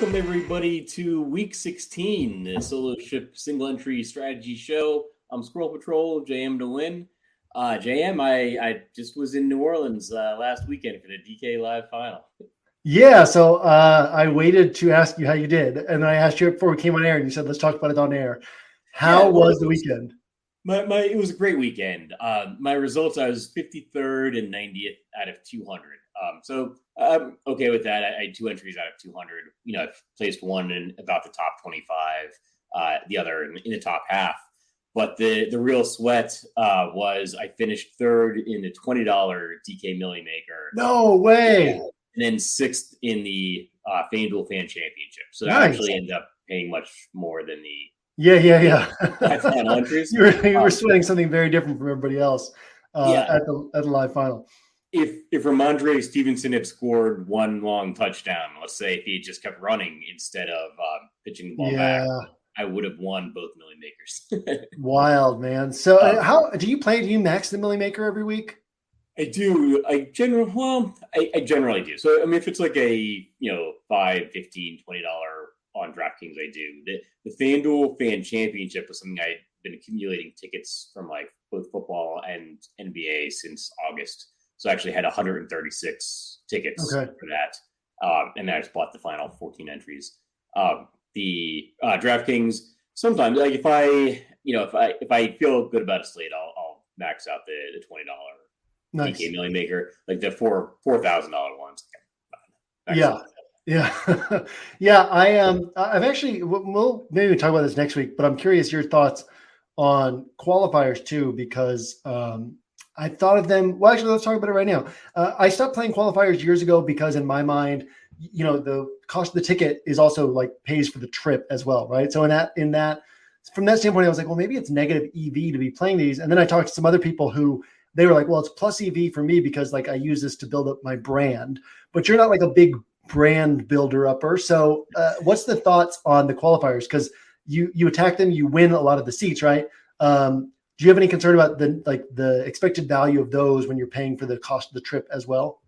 Welcome everybody to week 16, the solo ship single entry strategy show. I'm Squirrel Patrol, JMtoWin. JM, I just was in New Orleans last weekend for the DK Live final. Yeah, so I waited to ask you how you did, and I asked you before we came on air, and you said, let's talk about it on air. How was the weekend? It was a great weekend. My results, I was 53rd and 90th out of 200. So I'm okay with that. I had 2 entries out of 200. You know, I've placed one in about the top 25, the other in the top half. But the real sweat was I finished 3rd in the $20 DK Millie Maker. No way. And then 6th in the FanDuel Fan Championship. So that actually ended up paying much more than the final entries. You were sweating something very different from everybody else at the live final. If Ramondre Stevenson had scored one long touchdown, let's say if he had just kept running instead of pitching the ball back, I would have won both Millie Makers. Wild, man. So how do you play? Do you max the Millie Maker every week? I do. I generally do. So, I mean, if it's like a, $5, $15, $20 on DraftKings, I do. The FanDuel Fan Championship was something I'd been accumulating tickets from like both football and NBA since August. So I actually had 136 tickets for that. And then I just bought the final 14 entries. The DraftKings, sometimes like if I feel good about a slate, I'll max out the $20 DK Millie Maker, like the $4,000 ones. I've actually, we'll maybe talk about this next week, but I'm curious your thoughts on qualifiers too, because I thought of them. Well, actually, let's talk about it right now. I stopped playing qualifiers years ago because in my mind, the cost of the ticket is also like pays for the trip as well, right? So in that, from that standpoint, I was like, well, maybe it's negative EV to be playing these. And then I talked to some other people who they were like, well, it's plus EV for me because like I use this to build up my brand, but you're not like a big brand builder upper. So what's the thoughts on the qualifiers? Because you attack them, you win a lot of the seats, right? Do you have any concern about the expected value of those when you're paying for the cost of the trip as well?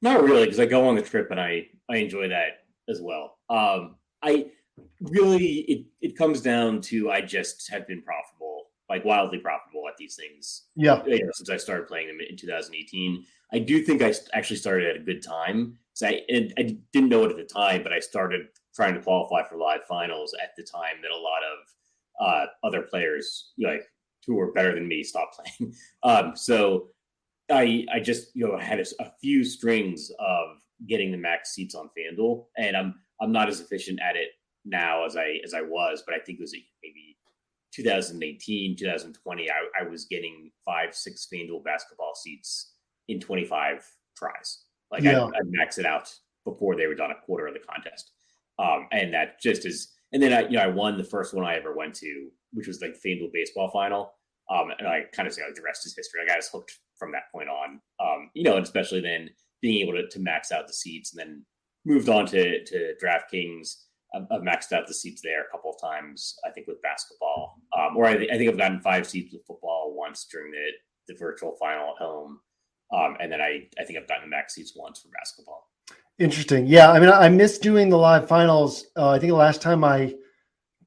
Not really, because I go on the trip and I enjoy that as well. It comes down to I just have been profitable, like wildly profitable at these things. Yeah. Since I started playing them in 2018, I do think I actually started at a good time. So I didn't know it at the time, but I started trying to qualify for live finals at the time that a lot of other players who were better than me stopped playing. So I just had a few strings of getting the max seats on FanDuel, and I'm not as efficient at it now as I was, but I think it was maybe 2018, 2020. I was getting 5-6 FanDuel basketball seats in 25 tries. I'd max it out before they were done a quarter of the contest, and that just is. And then I won the first one I ever went to, which was like the FanDuel baseball final. And I kind of say the rest is history. I got us hooked from that point on, and especially then being able to max out the seats, and then moved on to DraftKings. I've maxed out the seats there a couple of times, I think, with basketball. Or I think I've gotten 5 seats with football once during the virtual final at home. And then I think I've gotten the max seats once for basketball. Interesting. Yeah. I mean, I miss doing the live finals. I think the last time I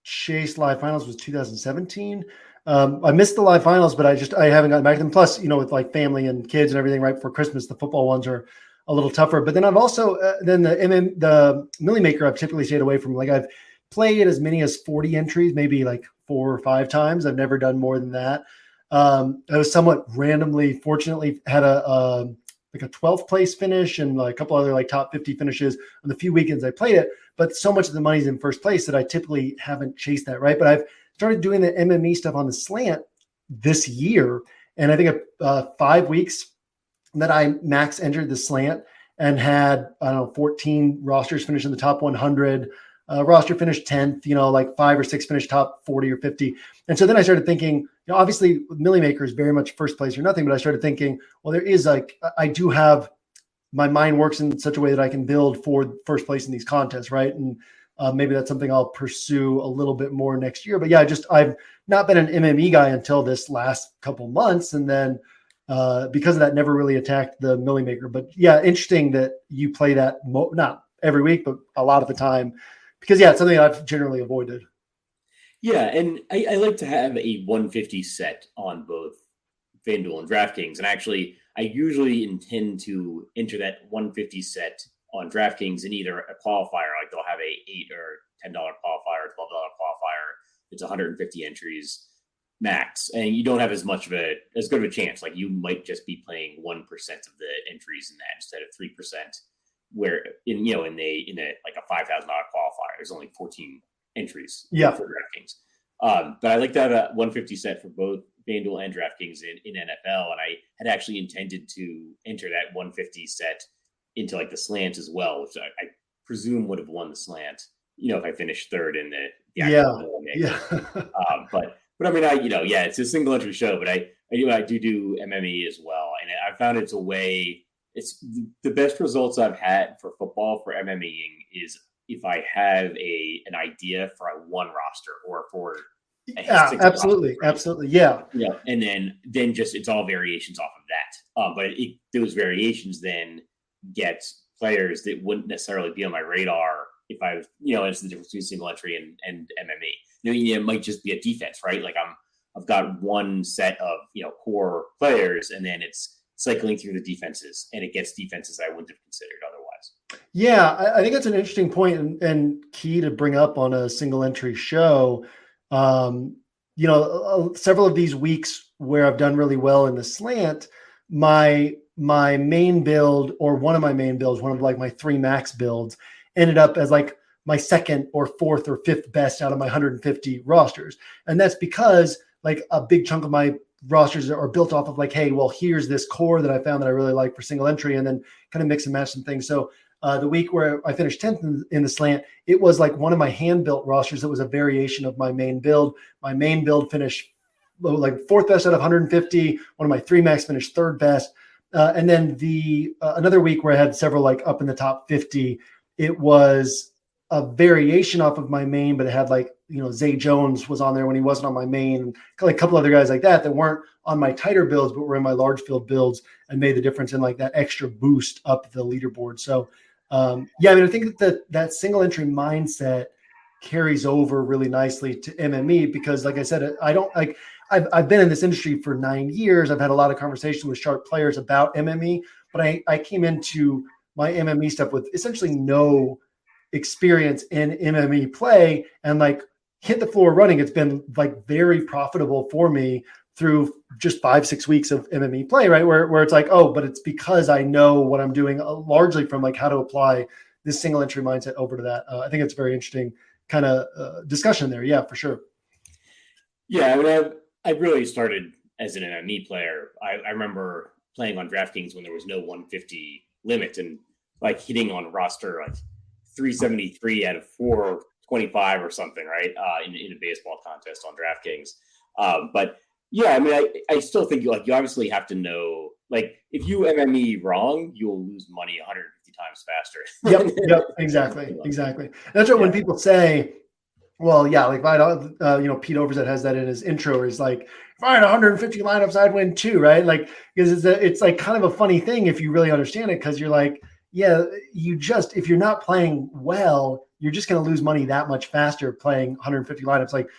chased live finals was 2017. I missed the live finals, but I haven't gotten back to them. Plus, with like family and kids and everything right before Christmas, the football ones are a little tougher. But then I've also, the Millie Maker, I've typically stayed away from. Like I've played as many as 40 entries, maybe like 4 or 5 times. I've never done more than that. I was somewhat randomly, fortunately, had a 12th place finish and a couple other like top 50 finishes on the few weekends I played it. But so much of the money's in first place that I typically haven't chased that, right? But I've started doing the MME stuff on the slant this year. And I think 5 weeks that I max entered the slant and had, 14 rosters finish in the top 100. Roster finished 10th, like 5 or 6 finished top 40 or 50. And so then I started thinking, obviously Millie Maker is very much first place or nothing, but I started thinking, well, there is I do have, my mind works in such a way that I can build for first place in these contests, right? And maybe that's something I'll pursue a little bit more next year. But yeah, I've not been an MME guy until this last couple months. And then because of that, never really attacked the Millie Maker. But yeah, interesting that you play that, not every week, but a lot of the time because it's something I've generally avoided. Yeah, and I like to have a 150 set on both FanDuel and DraftKings. And actually, I usually intend to enter that 150 set on DraftKings in either a qualifier, like they'll have a $8 or $10 qualifier, $12 qualifier. It's 150 entries max, and you don't have as good of a chance. Like you might just be playing 1% of the entries in that instead of 3%. Where in a like a $5,000 qualifier, there's only 14 entries for DraftKings. But I like to have a 150 set for both FanDuel and DraftKings in NFL, and I had actually intended to enter that 150 set into like the slant as well, which I presume would have won the slant. If I finished third in the But I mean, it's a single entry show, but I do MME as well, and I found it's a way. It's the best results I've had for football for MMEing is if I have an idea for a one roster or for absolutely, and then just it's all variations off of that. But those variations then get players that wouldn't necessarily be on my radar if I was, it's the difference between single entry and MME. It might just be a defense, right? Like I've got one set of core players, and then it's cycling through the defenses, and it gets defenses I wouldn't have considered otherwise. Yeah, I think that's an interesting point and key to bring up on a single entry show. Several of these weeks where I've done really well in the slant, my main build or one of my main builds, one of like my 3 max builds, ended up as like my second or fourth or fifth best out of my 150 rosters. And that's because like a big chunk of my rosters are built off of like, hey, well, here's this core that I found that I really like for single entry, and then kind of mix and match some things. So the week where I finished 10th in the slant, it was like one of my hand-built rosters that was a variation of my main build. My main build finished like 4th best out of 150. One of my 3 max finished 3rd best. And then the another week where I had several like up in the top 50, it was a variation off of my main, but it had like, Zay Jones was on there when he wasn't on my main, and like a couple other guys like that weren't on my tighter builds, but were in my large field builds and made the difference in like that extra boost up the leaderboard. So I think that single entry mindset carries over really nicely to MME because, like I said, I've been in this industry for 9 years. I've had a lot of conversation with sharp players about MME, but I came into my MME stuff with essentially no experience in MME play and like hit the floor running. It's been like very profitable for me through just 5-6 weeks of MME play, right? Where it's like, oh, but it's because I know what I'm doing largely from like how to apply this single entry mindset over to that. I think it's a very interesting kind of discussion there. Yeah, for sure. Yeah. I mean, I really started as an MME player. I remember playing on DraftKings when there was no 150 limit and like hitting on roster like 373 out of 425 or something, right? In a baseball contest on DraftKings. But yeah, I mean, I still think you obviously have to know, like if you MME wrong, you'll lose money 150 times faster. Yep, exactly. That's what when people say, well, yeah, like I don't, Pete Overzet has that in his intro. He's like, if I had 150 lineups, I'd win too, right? Like because it's like kind of a funny thing if you really understand it, because you're like, yeah, if you're not playing well, you're just going to lose money that much faster playing 150 lineups. Like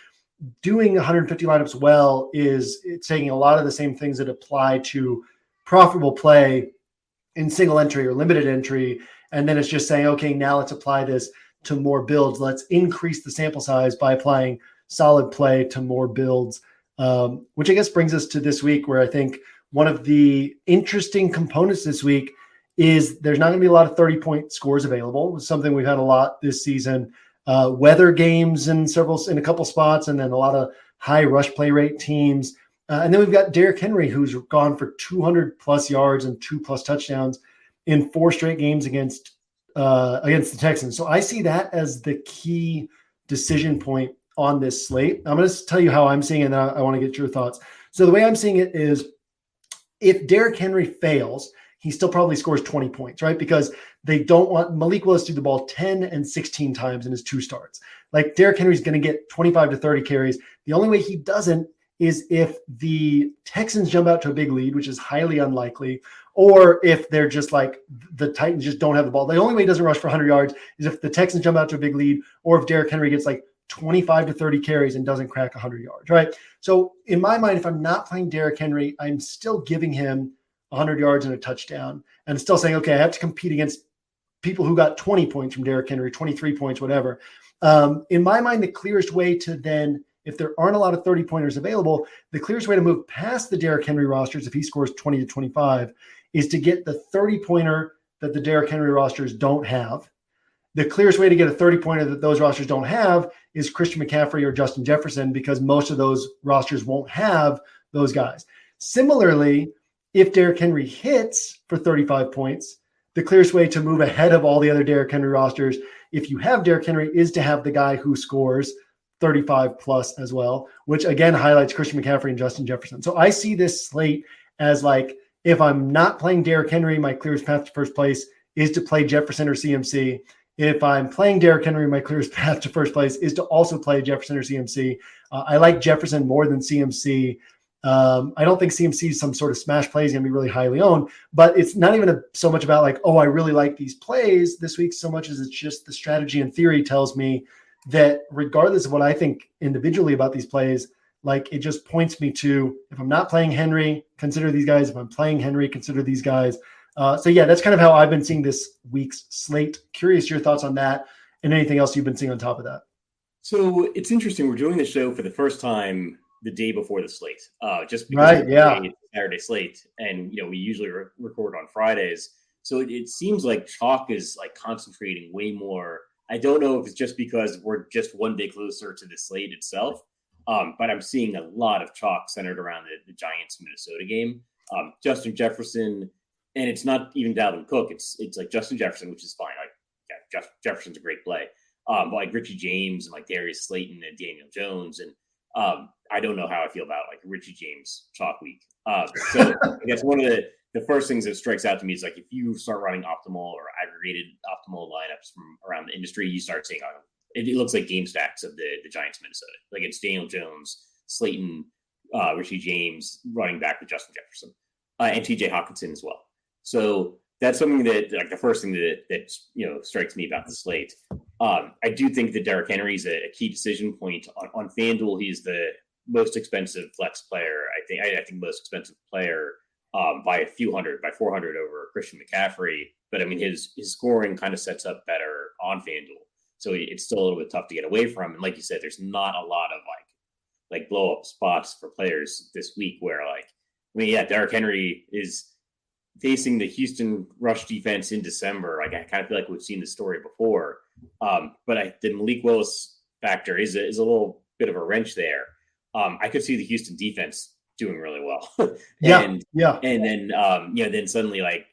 doing 150 lineups well it's taking a lot of the same things that apply to profitable play in single entry or limited entry. And then it's just saying, okay, now let's apply this to more builds. Let's increase the sample size by applying solid play to more builds, which I guess brings us to this week where I think one of the interesting components this week is there's not going to be a lot of 30-point scores available. It's something we've had a lot this season. Weather games in a couple spots, and then a lot of high rush play rate teams. And then we've got Derrick Henry, who's gone for 200 plus yards and 2+ touchdowns in 4 straight games against the Texans. So I see that as the key decision point on this slate. I'm going to tell you how I'm seeing it, and I want to get your thoughts. So the way I'm seeing it is if Derrick Henry fails, he still probably scores 20 points, right? Because they don't want Malik Willis to do the ball 10 and 16 times in his 2 starts. Like Derrick Henry's going to get 25 to 30 carries. The only way he doesn't is if the Texans jump out to a big lead, which is highly unlikely, or if they're just like the Titans just don't have the ball. The only way he doesn't rush for 100 yards is if the Texans jump out to a big lead, or if Derrick Henry gets like 25 to 30 carries and doesn't crack 100 yards, right? So in my mind, if I'm not playing Derrick Henry, I'm still giving him 100 yards and a touchdown, and still saying, okay, I have to compete against people who got 20 points from Derrick Henry, 23 points, whatever. In my mind, the clearest way to then, if there aren't a lot of 30-pointers available, the clearest way to move past the Derrick Henry rosters, if he scores 20 to 25, is to get the 30-pointer that the Derrick Henry rosters don't have. The clearest way to get a 30-pointer that those rosters don't have is Christian McCaffrey or Justin Jefferson, because most of those rosters won't have those guys. Similarly, if Derrick Henry hits for 35 points, the clearest way to move ahead of all the other Derrick Henry rosters, if you have Derrick Henry, is to have the guy who scores 35 plus as well, which again highlights Christian McCaffrey and Justin Jefferson. So I see this slate as like, if I'm not playing Derrick Henry, my clearest path to first place is to play Jefferson or CMC. If I'm playing Derrick Henry, my clearest path to first place is to also play Jefferson or CMC. I like Jefferson more than CMC. I don't think CMC is some sort of smash play. He's going to be really highly owned, but it's not even so much about like, oh, I really like these plays this week so much as it's just the strategy and theory tells me that regardless of what I think individually about these plays, like it just points me to, if I'm not playing Henry, consider these guys. If I'm playing Henry, consider these guys. So yeah, that's kind of how I've been seeing this week's slate. Curious your thoughts on that and anything else you've been seeing on top of that. So it's interesting. We're doing the show for the first time the day before the slate, just because right, yeah, it's Saturday slate, and we usually record on Fridays. So it seems like chalk is like concentrating way more. I don't know if it's just because we're just one day closer to the slate itself, but I'm seeing a lot of chalk centered around the Giants-Minnesota game. Justin Jefferson, and it's not even Dalvin Cook. It's like Justin Jefferson, which is fine. Like Jefferson's a great play. But like Richie James and like Darius Slayton and Daniel Jones, and I don't know how I feel about like Richie James chalk week. So I guess one of the first things that strikes out to me is like if you start running optimal or aggregated optimal lineups from around the industry, you start seeing it looks like game stacks of the Giants Minnesota. Like it's Daniel Jones, Slayton, Richie James running back with Justin Jefferson, and TJ Hawkinson as well. So that's something that like the first thing that strikes me about the slate. I do think that Derrick Henry is a key decision point on FanDuel. He's the most expensive flex player. I think most expensive player by a few hundred, by 400 over Christian McCaffrey. But I mean, his scoring kind of sets up better on FanDuel. So it's still a little bit tough to get away from. And like you said, there's not a lot of like blow up spots for players this week where Derrick Henry is facing the Houston rush defense in December. Like I kind of feel like we've seen the story before. But the Malik Willis factor is a little bit of a wrench there. I could see the Houston defense doing really well. And then suddenly like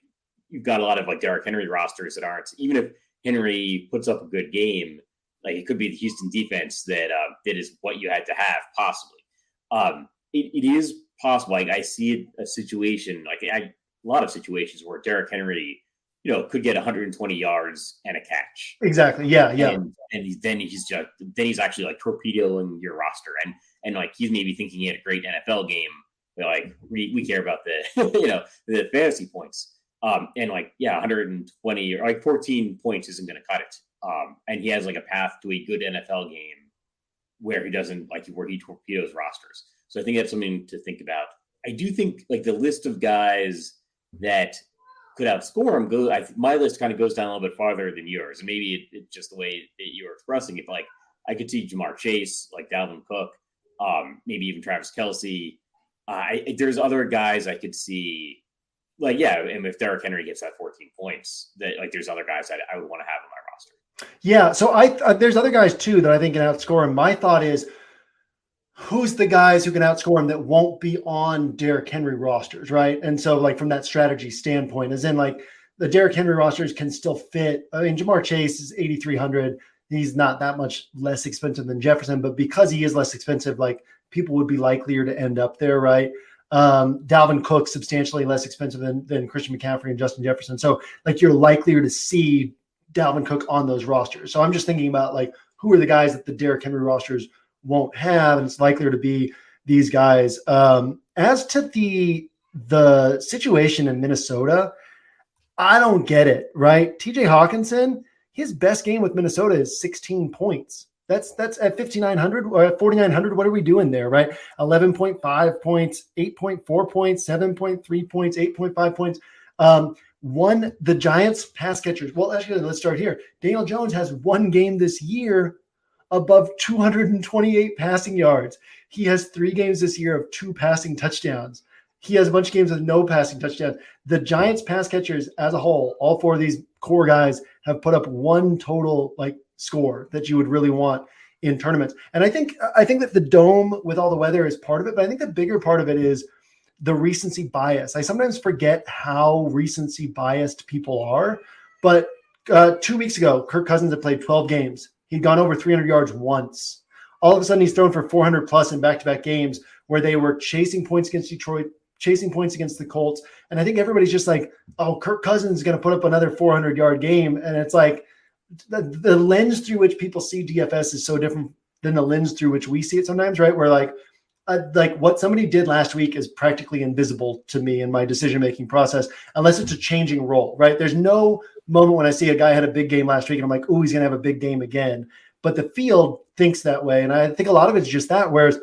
you've got a lot of like Derrick Henry rosters that aren't, even if Henry puts up a good game, like it could be the Houston defense that is what you had to have possibly. It is possible. Like I see a situation, a lot of situations where Derrick Henry, could get 120 yards and a catch. Exactly. Yeah. And he's actually like torpedoing your roster, and like he's maybe thinking he had a great NFL game. But like we care about the the fantasy points. And 120 or like 14 points isn't going to cut it. And he has like a path to a good NFL game where he doesn't where he torpedoes rosters. So I think that's something to think about. I do think like the list of guys that could outscore him my list kind of goes down a little bit farther than yours. And maybe it's just the way that you're expressing it. But like I could see Jamar Chase, like Dalvin Cook, maybe even Travis Kelce. There's other guys I could see. And if Derrick Henry gets that 14 points, that like there's other guys that I would want to have on my roster. Yeah, so there's other guys too that I think can outscore him. My thought is, who's the guys who can outscore him that won't be on Derrick Henry rosters, right? And so like from that strategy standpoint, as in like the Derrick Henry rosters can still fit. I mean, Jamar Chase is 8,300. He's not that much less expensive than Jefferson, but because he is less expensive, like people would be likelier to end up there, right? Dalvin Cook substantially less expensive than Christian McCaffrey and Justin Jefferson. So like you're likelier to see Dalvin Cook on those rosters. So I'm just thinking about like who are the guys that the Derrick Henry rosters won't have, and it's likelier to be these guys. As to the the situation in Minnesota, I don't get it, right? TJ Hawkinson, his best game with Minnesota is 16 points. That's at 5,900 or at 4,900. What are we doing there, right? 11.5 points, 8.4 points, 7.3 points, 8.5 points. The Giants pass catchers. Well, actually, let's start here. Daniel Jones has one game this year above 228 passing yards. He has 3 games this year of 2 passing touchdowns. He has a bunch of games with no passing touchdowns. The Giants pass catchers as a whole, all 4 of these core guys have put up one total score that you would really want in tournaments. And I think that the dome with all the weather is part of it, but I think the bigger part of it is the recency bias. I sometimes forget how recency biased people are, but 2 weeks ago, Kirk Cousins had played 12 games. He'd gone over 300 yards once. All of a sudden, he's thrown for 400 plus in back-to-back games where they were chasing points against Detroit, chasing points against the Colts. And I think everybody's just like, oh, Kirk Cousins is going to put up another 400-yard game. And it's like the lens through which people see DFS is so different than the lens through which we see it sometimes, right? Where like what somebody did last week is practically invisible to me in my decision-making process, unless it's a changing role, right? There's no moment when I see a guy had a big game last week and I'm like, oh, he's going to have a big game again. But the field thinks that way. And I think a lot of it's just that, whereas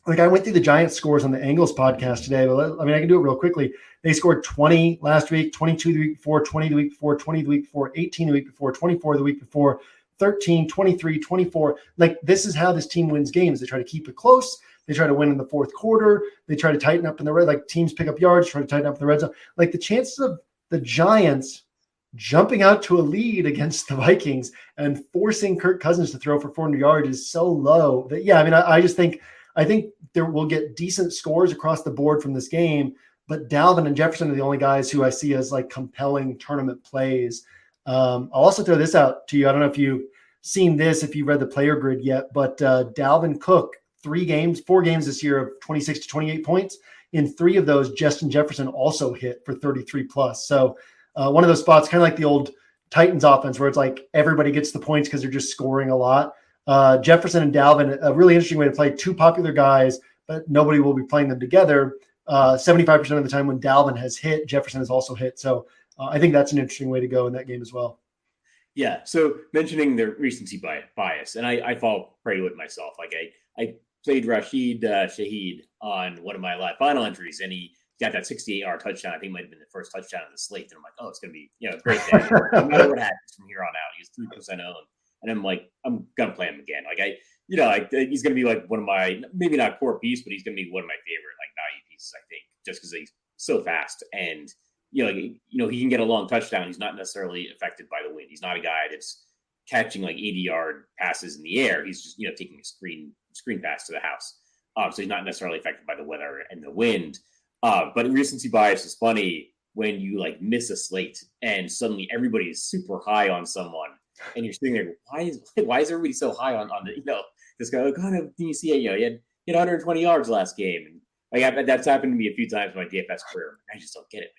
I went through the Giants scores on the Angles podcast today, but I can do it real quickly. They scored 20 last week, 22 the week before, 20 the week before, 20 the week before, 18 the week before, 24 the week before, 13, 23, 24. This is how this team wins games. They try to keep it close. They try to win in the fourth quarter. They try to tighten up in the red, teams pick up yards, try to tighten up in the red zone. The chances of the Giants jumping out to a lead against the Vikings and forcing Kirk Cousins to throw for 400 yards is so low that, I think there will get decent scores across the board from this game, but Dalvin and Jefferson are the only guys who I see as compelling tournament plays. I'll also throw this out to you. I don't know if you've seen this, if you read the player grid yet, but Dalvin Cook, 4 games this year of 26 to 28 points. In 3 of those, Justin Jefferson also hit for 33 plus. So one of those spots, kind of like the old Titans offense, where it's everybody gets the points because they're just scoring a lot. Jefferson and Dalvin, a really interesting way to play 2 popular guys, but nobody will be playing them together. 75% of the time when Dalvin has hit, Jefferson has also hit. So I think that's an interesting way to go in that game as well. Yeah. So mentioning the recency bias, and I fall prey to it myself. I played Rashid Shaheed on one of my live final entries, and he got that 68-yard touchdown. I think it might have been the first touchdown on the slate. And I'm like, oh, it's going to be a great day. No matter what happens from here on out, he's 3% owned. And I'm like, I'm going to play him again. He's going to be one of my, maybe not core piece, but he's going to be one of my favorite value pieces, I think, just because he's so fast. And, he can get a long touchdown. He's not necessarily affected by the wind. He's not a guy that's catching 80-yard passes in the air. He's just, taking a screen pass to the house. So he's not necessarily affected by the weather and the wind. But recency bias is funny when you miss a slate and suddenly everybody is super high on someone. And you're sitting there, why is everybody so high on this guy? Kind of, do you see it? He had 120 yards last game. And that's happened to me a few times in my DFS career. I just don't get it.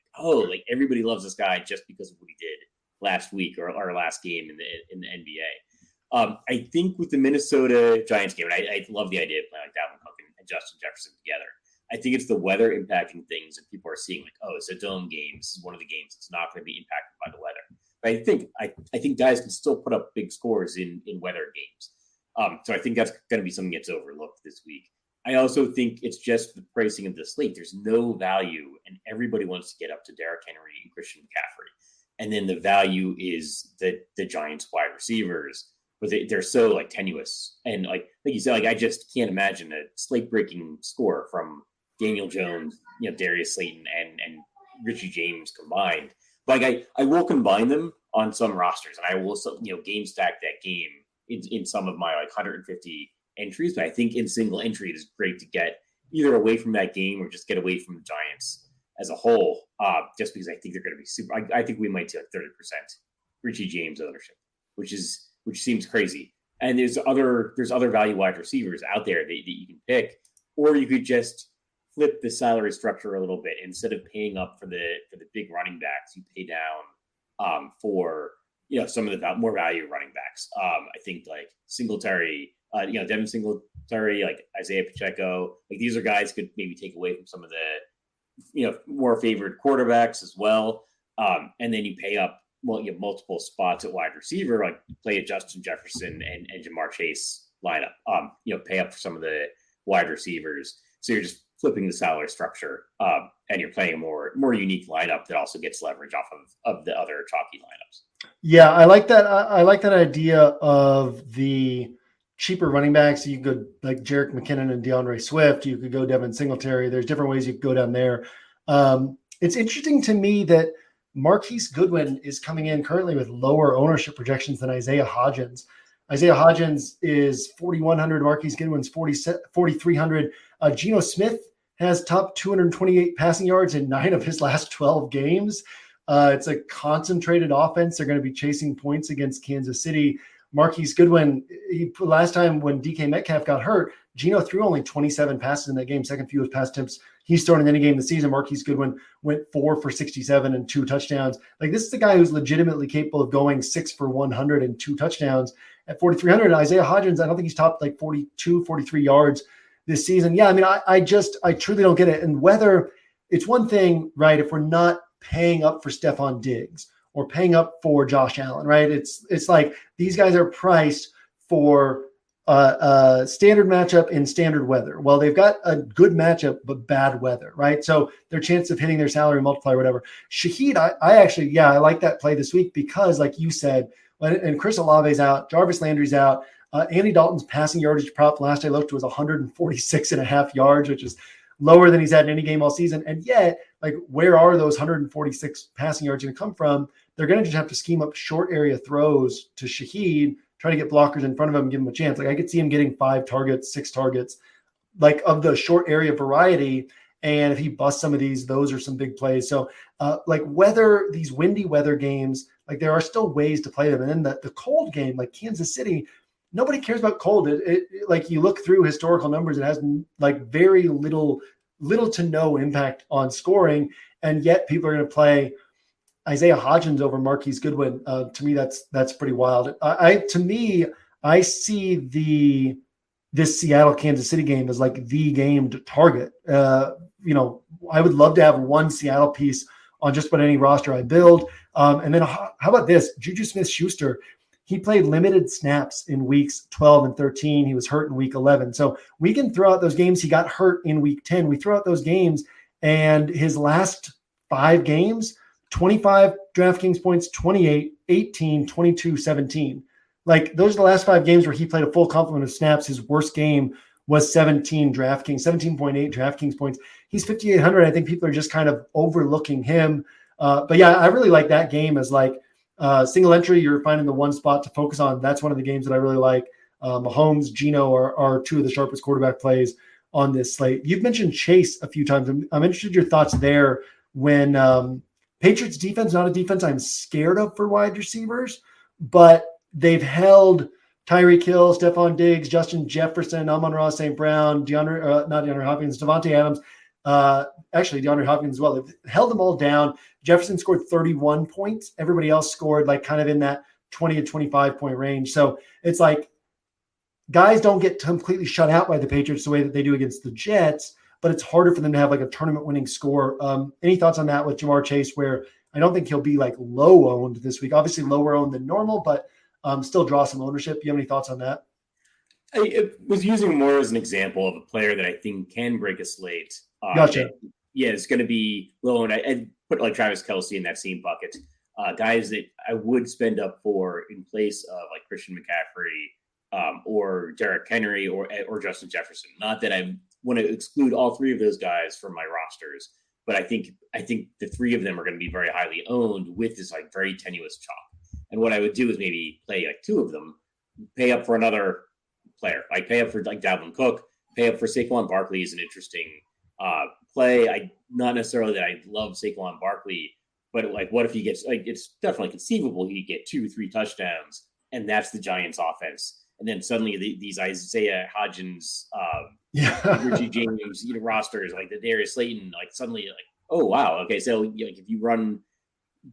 Everybody loves this guy just because of what he did last week or last game in the NBA. I think with the Minnesota Giants game, and I love the idea of playing Dalvin Cook and Justin Jefferson together. I think it's the weather impacting things, and people are seeing it's a dome game. This is one of the games that's not going to be impacted by the weather. But I think guys can still put up big scores in weather games. So I think that's going to be something that's overlooked this week. I also think it's just the pricing of the slate. There's no value, and everybody wants to get up to Derrick Henry and Christian McCaffrey. And then the value is the Giants wide receivers, but they're so tenuous. And like you said, I just can't imagine a slate breaking score from Daniel Jones, Darius Slayton and Richie James combined. But I will combine them on some rosters, and I will game stack that game in some of my 150 entries. But I think in single entry, it is great to get either away from that game or just get away from the Giants as a whole, just because I think they're going to be super. I think we might see 30% Richie James ownership, which seems crazy. And there's other value wide receivers out there that you can pick, or you could just flip the salary structure a little bit. Instead of paying up for the big running backs, you pay down for some of the more value running backs. I think Singletary, Devin Singletary, Isaiah Pacheco, these are guys could maybe take away from some of more favored quarterbacks as well. And then you pay up, you have multiple spots at wide receiver, like play a Justin Jefferson and Jamar Chase lineup, pay up for some of the wide receivers. So you're just flipping the salary structure, and you're playing a more unique lineup that also gets leverage off of the other chalky lineups. Yeah, I like that. I like that idea of the cheaper running backs. You could go like Jerick McKinnon and DeAndre Swift. You could go Devin Singletary. There's different ways you could go down there. It's interesting to me that Marquise Goodwin is coming in currently with lower ownership projections than Isaiah Hodgins. Isaiah Hodgins is 4,100. Marquise Goodwin's 4,300. Geno Smith has top 228 passing yards in 9 of his last 12 games. It's a concentrated offense. They're going to be chasing points against Kansas City. Marquise Goodwin, last time when DK Metcalf got hurt, Geno threw only 27 passes in that game, second fewest pass attempts he's thrown in any game this season. Marquise Goodwin went 4 for 67 and 2 touchdowns. Like, this is the guy who's legitimately capable of going 6 for 100 and 2 touchdowns. At 4,300, Isaiah Hodgins, I don't think he's topped like 42, 43 yards this season. Yeah, I mean, I truly don't get it. And whether it's one thing, right, if we're not paying up for Stephon Diggs or paying up for Josh Allen, right? It's like these guys are priced for standard matchup in standard weather. Well, they've got a good matchup, but bad weather, right? So their chance of hitting their salary multiplier, whatever. Shaheed, I like that play this week because, like you said, and Chris Olave's out, Jarvis Landry's out. Andy Dalton's passing yardage prop last I looked was 146.5 yards, which is lower than he's had in any game all season. And yet, like, where are those 146 passing yards going to come from? They're going to just have to scheme up short area throws to Shaheed, try to get blockers in front of him and give him a chance. Like, I could see him getting 5 targets, 6 targets, like, of the short area variety. And if he busts some of these, those are some big plays. So like, whether these windy weather games, like, there are still ways to play them. And then the cold game, like Kansas City, nobody cares about cold. It like, you look through historical numbers, it has like very little to no impact on scoring. And yet people are going to play Isaiah Hodgins over Marquise Goodwin. To me, that's pretty wild. I see this Seattle Kansas City game as like the game to target. I would love to have one Seattle piece on just about any roster I build. And then how about this? Juju Smith-Schuster, he played limited snaps in weeks 12 and 13. He was hurt in week 11. So we can throw out those games. He got hurt in week 10. We throw out those games, and his last 5 games, 25 DraftKings points, 28, 18, 22, 17. Like, those are the last 5 games where he played a full complement of snaps. His worst game was 17.8 DraftKings points. He's 5,800. I think people are just kind of overlooking him. But yeah, I really like that game as like single entry. You're finding the one spot to focus on. That's one of the games that I really like. Mahomes, Geno are 2 of the sharpest quarterback plays on this slate. You've mentioned Chase a few times. I'm interested in your thoughts there. When Patriots defense, not a defense I'm scared of for wide receivers, but they've held Tyreek Hill, Stephon Diggs, Justin Jefferson, Amon-Ra St. Brown, DeAndre Hopkins, Devontae Adams, actually DeAndre Hopkins as well. They've held them all down. Jefferson scored 31 points. Everybody else scored like kind of in that 20 to 25 point range. So it's like, guys don't get completely shut out by the Patriots the way that they do against the Jets, but it's harder for them to have like a tournament winning score. Any thoughts on that with Jamar Chase, where I don't think he'll be like low owned this week, obviously lower owned than normal, but still draw some ownership. You have any thoughts on that? I was using more as an example of a player that I think can break a slate. Gotcha. Yeah, it's going to be low, and I put like Travis Kelce in that same bucket. Guys that I would spend up for in place of like Christian McCaffrey or Derrick Henry or Justin Jefferson. Not that I want to exclude all 3 of those guys from my rosters, but I think the 3 of them are going to be very highly owned with this like very tenuous chalk. And what I would do is maybe play like 2 of them, pay up for another player, like pay up for like Dalvin Cook, pay up for Saquon Barkley is an interesting play. Not necessarily that I love Saquon Barkley, but like, what if he gets like, it's definitely conceivable he get 2-3 touchdowns, and that's the Giants' offense. And then suddenly these Isaiah Hodgins, Richie James, rosters like the Darius Slayton, like suddenly like, oh wow, okay, so like if you run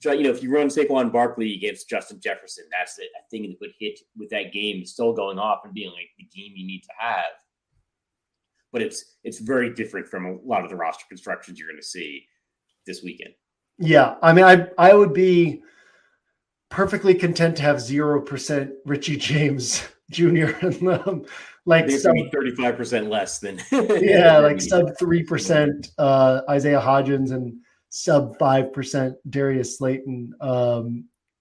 Saquon Barkley against Justin Jefferson, that's a thing that would hit with that game still going off and being like the game you need to have. but it's very different from a lot of the roster constructions you're going to see this weekend. Yeah, I mean, I would be perfectly content to have 0% Richie James Jr. and like sub 35% less than like sub 3% Isaiah Hodgins and sub 5% Darius Slayton.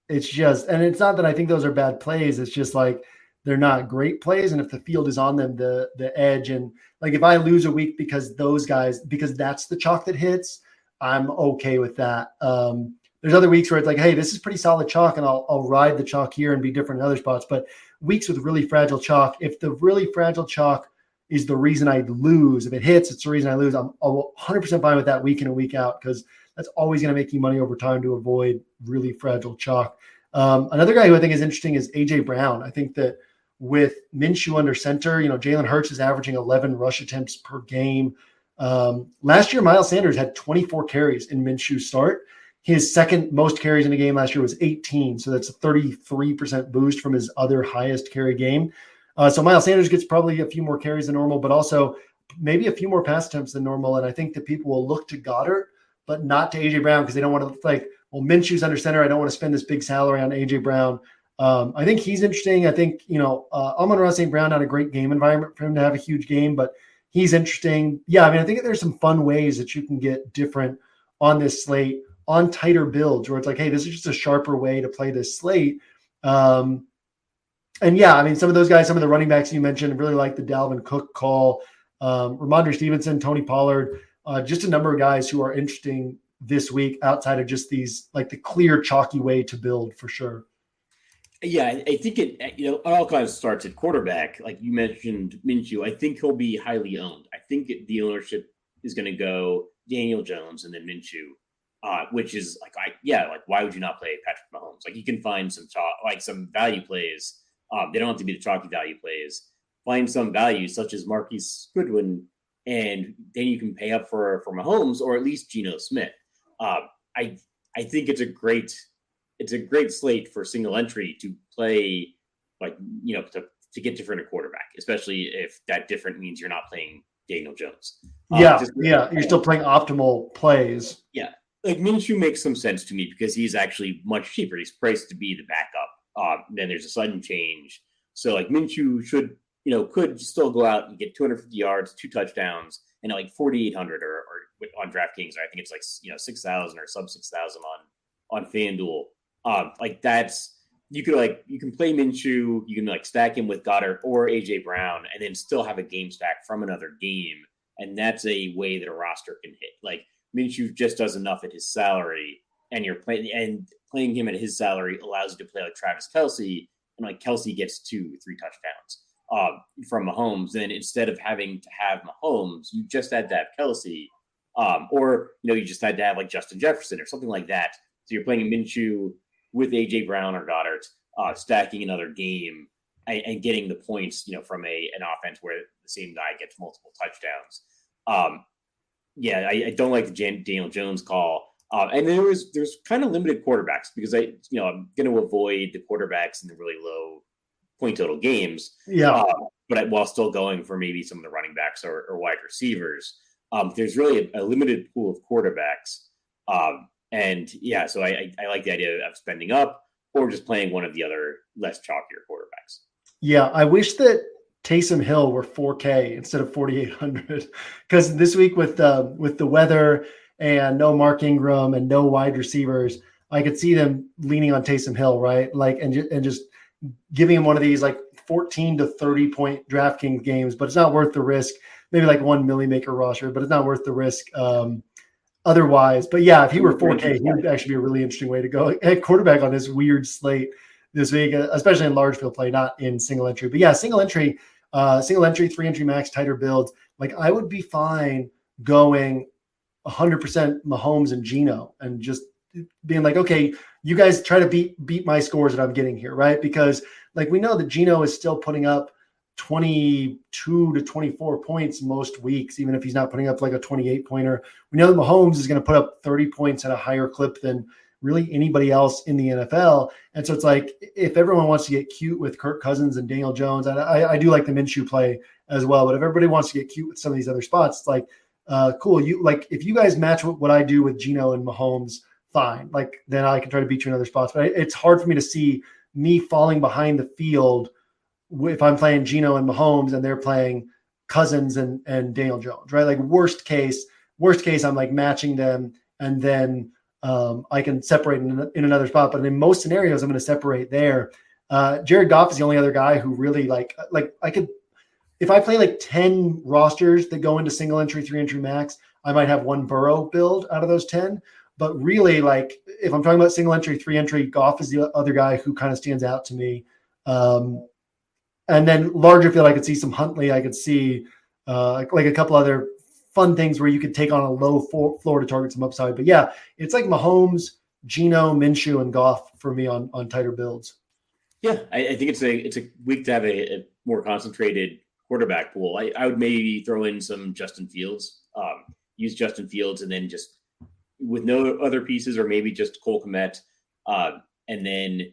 It's just, and it's not that I think those are bad plays. It's just like they're not great plays, and if the field is on them, the edge, and like if I lose a week because that's the chalk that hits, I'm okay with that. There's other weeks where it's like, hey, this is pretty solid chalk, and I'll ride the chalk here and be different in other spots. But weeks with really fragile chalk, if the really fragile chalk is the reason I lose, if it hits, it's the reason I lose, I'm 100% fine with that week in and week out, because that's always going to make you money over time to avoid really fragile chalk. Another guy who I think is interesting is AJ Brown. I think that with Minshew under center, Jalen Hurts is averaging 11 rush attempts per game. Last year, Miles Sanders had 24 carries in Minshew's start. His second most carries in a game last year was 18. So that's a 33% boost from his other highest carry game. So Miles Sanders gets probably a few more carries than normal, but also maybe a few more pass attempts than normal. And I think that people will look to Goddard, but not to AJ Brown, because they don't want to like, well, Minshew's under center. I don't want to spend this big salary on AJ Brown. I think he's interesting. I think, Amon-Ra St. Brown had a great game environment for him to have a huge game, but he's interesting. Yeah, I mean, I think there's some fun ways that you can get different on this slate, on tighter builds, where it's like, hey, this is just a sharper way to play this slate. And yeah, I mean, some of those guys, some of the running backs you mentioned, really like the Dalvin Cook call, Ramondre Stevenson, Tony Pollard, just a number of guys who are interesting this week outside of just these, like the clear chalky way to build for sure. Yeah, I think it all kind of starts at quarterback. Like you mentioned Minshew, I think he'll be highly owned. I think the ownership is going to go Daniel Jones and then Minshew. Which is why would you not play Patrick Mahomes? Like you can find some value plays. They don't have to be the chalky value plays. Find some value such as Marquise Goodwin, and then you can pay up for Mahomes or at least Geno Smith. I think it's a great slate for single entry to play, to get different at quarterback, especially if that different means you're not playing Daniel Jones. You're still playing optimal plays. Yeah. Like Minshew makes some sense to me because he's actually much cheaper. He's priced to be the backup. Then there's a sudden change. So like Minshew could still go out and get 250 yards, 2 touchdowns, and like 4,800 or on DraftKings. I think it's like 6,000 or sub 6,000 on FanDuel. You can play Minshew. You can stack him with Goddard or AJ Brown, and then still have a game stack from another game. And that's a way that a roster can hit. Like Minshew just does enough at his salary, and playing him at his salary allows you to play like Travis Kelce, and like Kelce gets 2-3 touchdowns from Mahomes. Then instead of having to have Mahomes, you just had to have Kelce, or you just had to have like Justin Jefferson or something like that. So you're playing a Minshew with AJ Brown or Goddard, stacking another game and getting the points, from an offense where the same guy gets multiple touchdowns. I don't like the Daniel Jones call. And there's kind of limited quarterbacks because I'm going to avoid the quarterbacks in the really low point total games. Yeah. But while still going for maybe some of the running backs or wide receivers, there's really a limited pool of quarterbacks. So I like the idea of spending up or just playing one of the other less chalkier quarterbacks. Yeah, I wish that Taysom Hill were 4K instead of 4,800, because this week with the weather and no Mark Ingram and no wide receivers, I could see them leaning on Taysom Hill, right? Like and just giving him one of these like 14 to 30 point DraftKings games, but it's not worth the risk. Maybe like one Millie Maker roster, but it's not worth the risk otherwise. But yeah, if he were 4K, he would actually be a really interesting way to go at quarterback on this weird slate this week, especially in large field play, not in single entry. But yeah, single entry, 3-entry max, tighter builds. Like I would be fine going 100% Mahomes and Geno and just being like, okay, you guys try to beat my scores that I'm getting here, right? Because like we know that Geno is still putting up 22 to 24 points most weeks, even if he's not putting up like a 28 pointer. We know that Mahomes is going to put up 30 points at a higher clip than really anybody else in the NFL. And so it's like, if everyone wants to get cute with Kirk Cousins and Daniel Jones, I do like the Minshew play as well. But if everybody wants to get cute with some of these other spots, it's like, cool. You like, if you guys match what I do with Geno and Mahomes, fine. Like, then I can try to beat you in other spots. But it's hard for me to see me falling behind the field if I'm playing Geno and Mahomes and they're playing Cousins and Daniel Jones, right? Like worst case, I'm like matching them, and then I can separate in another spot. But in most scenarios, I'm going to separate there. Jared Goff is the only other guy who really like I could, if I play like 10 rosters that go into single entry, 3-entry max, I might have one Burrow build out of those 10. But really, like if I'm talking about single entry, 3-entry, Goff is the other guy who kind of stands out to me. And then larger field, I could see some Huntley. I could see like a couple other fun things where you could take on a low floor to target some upside. But yeah, it's like Mahomes, Geno, Minshew, and Goff for me on tighter builds. Yeah, I think it's a week to have a more concentrated quarterback pool. I would maybe throw in some Justin Fields, use Justin Fields, and then just with no other pieces, or maybe just Cole Kmet, and then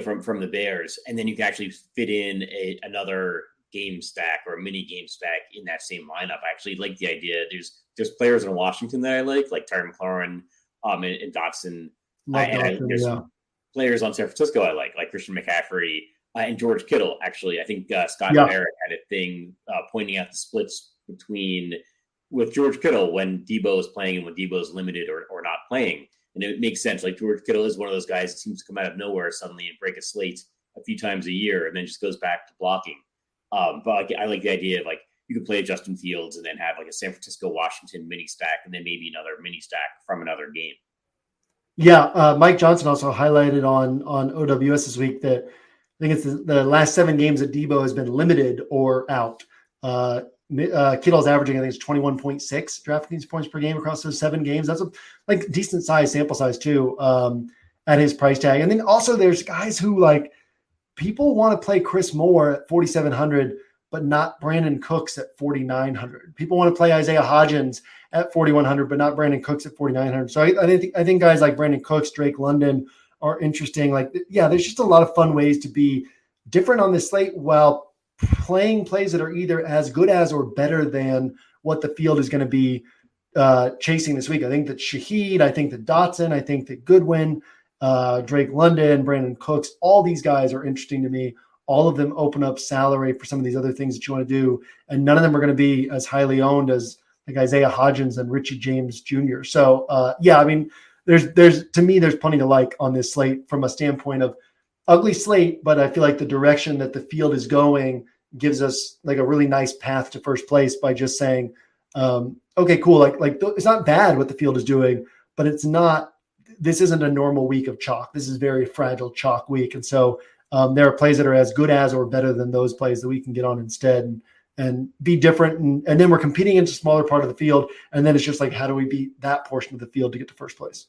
from the Bears, and then you can actually fit in another game stack or a mini game stack in that same lineup. I actually like the idea. There's players in Washington that I like Terry McLaurin, and Dotson. There's players on San Francisco I like Christian McCaffrey and George Kittle. Actually, I think Scott Barrett had a thing pointing out the splits with George Kittle when Debo is playing and when Debo is limited or not playing. And it makes sense. Like George Kittle is one of those guys that seems to come out of nowhere suddenly and break a slate a few times a year and then just goes back to blocking. But I like the idea of like you could play Justin Fields and then have like a San Francisco Washington mini stack and then maybe another mini stack from another game. Yeah, Mike Johnson also highlighted on OWS this week that I think it's the last 7 games that Debo has been limited or out. Kittle's averaging, I think it's 21.6 DraftKings points per game across those 7 games. That's a decent size sample size too, at his price tag. And then also there's guys who like people want to play Chris Moore at 4,700, but not Brandon Cooks at 4,900. People want to play Isaiah Hodgins at 4,100, but not Brandon Cooks at 4,900. So I think guys like Brandon Cooks, Drake London are interesting. Like, yeah, there's just a lot of fun ways to be different on this slate while playing plays that are either as good as or better than what the field is going to be chasing this week. I think that Shaheed, I think that Dotson, I think that Goodwin, Drake London, Brandon Cooks, all these guys are interesting to me. All of them open up salary for some of these other things that you want to do. And none of them are going to be as highly owned as like Isaiah Hodgins and Richie James Jr. So yeah, I mean, there's to me, there's plenty to like on this slate from a standpoint of ugly slate, but I feel like the direction that the field is going gives us like a really nice path to first place by just saying, okay, cool. Like it's not bad what the field is doing, but this isn't a normal week of chalk. This is very fragile chalk week. And so there are plays that are as good as or better than those plays that we can get on instead and be different. And then we're competing into a smaller part of the field. And then it's just like, how do we beat that portion of the field to get to first place?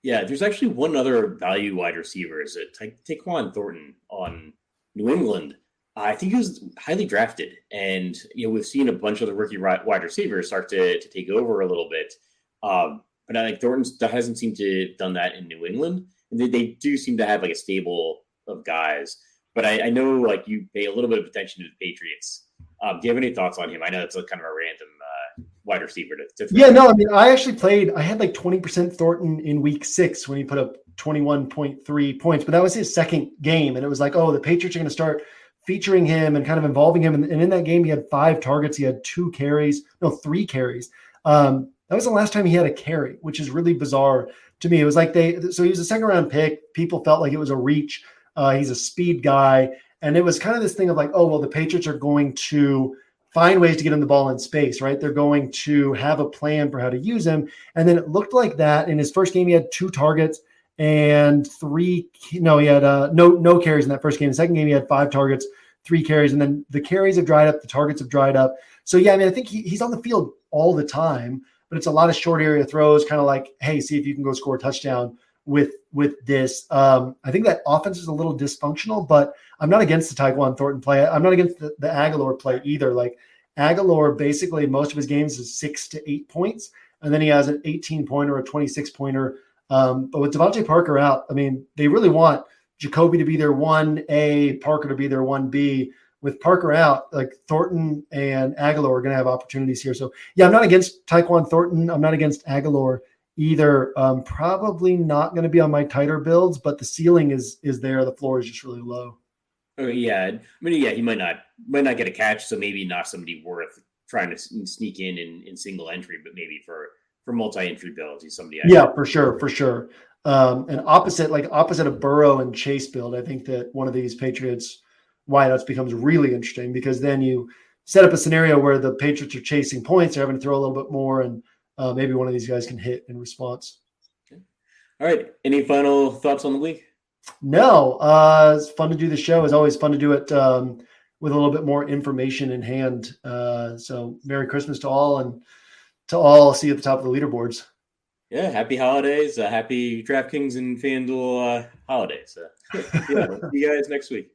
Yeah, there's actually one other value wide receiver. Is it Tyquan Thornton on New England? I think he was highly drafted. And, we've seen a bunch of the rookie wide receivers start to take over a little bit. But I think Thornton hasn't seemed to have done that in New England. And they do seem to have like a stable of guys. But I know like you pay a little bit of attention to the Patriots. Do you have any thoughts on him? I know it's kind of a random wide receiver. Yeah, no, I mean, I had like 20% Thornton in week 6 when he put up 21.3 points, but that was his second game. And it was like, oh, the Patriots are going to start featuring him and kind of involving him. And in that game, he had 5 targets. He had 3 carries. That was the last time he had a carry, which is really bizarre to me. It was like so he was a second round pick. People felt like it was a reach. He's a speed guy. And it was kind of this thing of like, oh, well, the Patriots are going to find ways to get him the ball in space, right? They're going to have a plan for how to use him. And then it looked like that. In his first game, he had 2 targets and he had no carries in that first game. The second game, he had 5 targets, 3 carries. And then the carries have dried up. The targets have dried up. So, yeah, I mean, I think he's on the field all the time, but it's a lot of short area throws, kind of like, hey, see if you can go score a touchdown with this. I think that offense is a little dysfunctional, but I'm not against the Tyquan Thornton play. I'm not against the Aguilar play either. Like Aguilar, basically most of his games is 6 to 8 points, and then he has an 18-pointer, a 26-pointer But with Devontae Parker out, I mean, they really want Jacoby to be their 1A, Parker to be their 1B. With Parker out, like Thornton and Aguilar are going to have opportunities here. So, yeah, I'm not against Tyquan Thornton. I'm not against Aguilar either. Probably not going to be on my tighter builds, but the ceiling is there. The floor is just really low. Oh, yeah. I mean, yeah, he might not get a catch, so maybe not somebody worth trying to sneak in single entry, but maybe for multi-entry builds, he's somebody. For sure. And opposite of Burrow and Chase build, I think that one of these Patriots wideouts becomes really interesting, because then you set up a scenario where the Patriots are chasing points, they're having to throw a little bit more, and maybe one of these guys can hit in response. Okay. All right. Any final thoughts on the week? No. It's fun to do the show. It's always fun to do it with a little bit more information in hand. So Merry Christmas to all, and to all see you at the top of the leaderboards. Yeah, happy holidays. Happy DraftKings and FanDuel holidays. Yeah, see you guys next week.